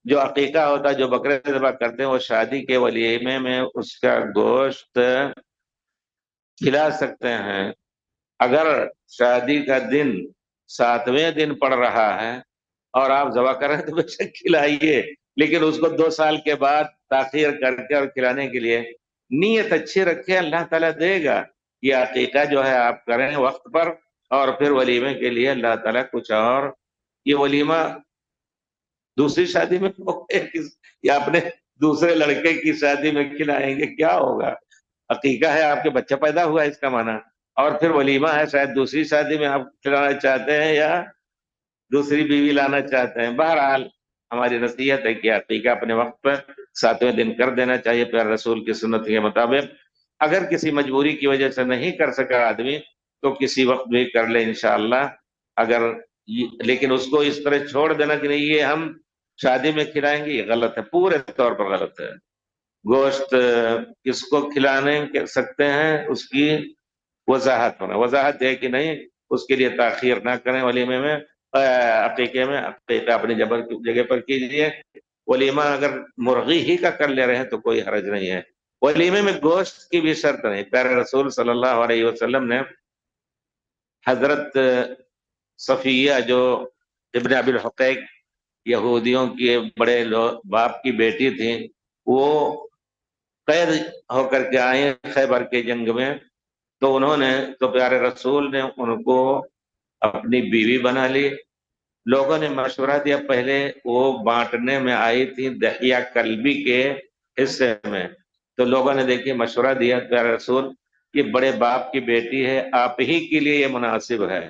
جو عقیقہ ہوتا ہے، جو بکرے ذبح کرتے ہیں، وہ شادی کے ولیمے میں اس کا گوشت کھلا سکتے ہیں۔ اگر شادی کا دن 7ویں دن پڑ رہا ہے اور آپ ذبح کر رہے ہیں تو بے شک کھلائیے، لیکن اس کو 2 سال کے بعد تاخیر کر کے اور کھلانے کے لیے نیت اچھی رکھے، اللہ تعالیٰ دے گا۔ یہ عقیقہ جو ہے آپ کریں وقت پر، اور پھر ولیمے کے لیے اللہ تعالیٰ کچھ اور۔ یہ ولیمہ دوسری شادی میں یا اپنے دوسرے لڑکے کی شادی میں کھلائیں گے، کیا ہوگا؟ عقیقہ ہے آپ کے بچہ پیدا ہوا ہے اس کا معنی، اور پھر ولیمہ ہے شاید دوسری شادی میں آپ کھلانا چاہتے ہیں یا دوسری بیوی لانا چاہتے ہیں۔ بہرحال ہماری نصیحت ہے کہ عقیقہ اپنے وقت پر 7ویں دن کر دینا چاہیے پیارے رسول کی سنت کے مطابق۔ اگر کسی مجبوری کی وجہ سے نہیں کر سکا آدمی تو کسی وقت بھی کر لے انشاءاللہ۔ اگر لیکن اس کو اس طرح چھوڑ دینا کہ نہیں یہ ہم شادی میں کھلائیں گے، یہ غلط ہے، پورے طور پر غلط ہے۔ گوشت کس کو کھلانے سکتے ہیں اس کی وضاحت ہونا، وضاحت ہے کہ نہیں اس کے لیے تاخیر نہ کریں ولیمے میں، عقیقے میں۔ عقیقہ اپنی جگہ پر کیجیے۔ ولیمہ اگر مرغی ہی کا کر لے رہے ہیں تو کوئی حرج نہیں ہے۔ ولیمے میں گوشت کی بھی شرط نہیں۔ پیارے رسول صلی اللہ علیہ وسلم نے حضرت صفیہ جو ابن ابی الحقیق یہودیوں کے بڑے باپ کی بیٹی تھی، وہ قید ہو کر کے آئے خیبر کے جنگ میں، تو انہوں نے تو پیارے رسول نے ان کو اپنی بیوی بنا لی۔ لوگوں نے مشورہ دیا، پہلے وہ بانٹنے میں آئی تھی دحیہ کلبی کے حصے میں، تو لوگوں نے دیکھی مشورہ دیا پیارے رسول یہ بڑے باپ کی بیٹی ہے، آپ ہی کے لیے یہ مناسب ہے،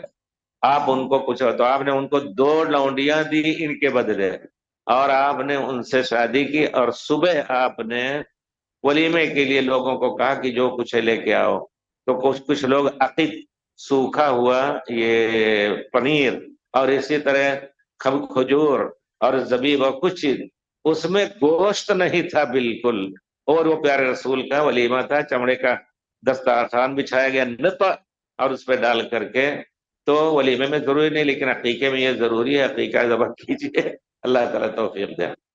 آپ ان کو کچھ، تو آپ نے ان کو 2 لونڈیاں دی ان کے بدلے، اور آپ نے ان سے شادی کی، اور صبح آپ نے ولیمے کے لیے لوگوں کو کہا کہ جو کچھ ہے لے کے آؤ۔ تو کچھ لوگ عقیق، سوکھا ہوا یہ پنیر، اور اسی طرح کھجور اور زبیب اور کچھ چیز، اس میں گوشت نہیں تھا بالکل، اور وہ پیارے رسول کا ولیمہ تھا، چمڑے کا دسترخوان بچھایا گیا نطع اور اس پہ ڈال کر کے۔ تو ولیمے میں ضروری نہیں، لیکن عقیقے میں یہ ضروری ہے، عقیقہ ذبح کیجیے۔ اللہ تعالیٰ توفیق دے۔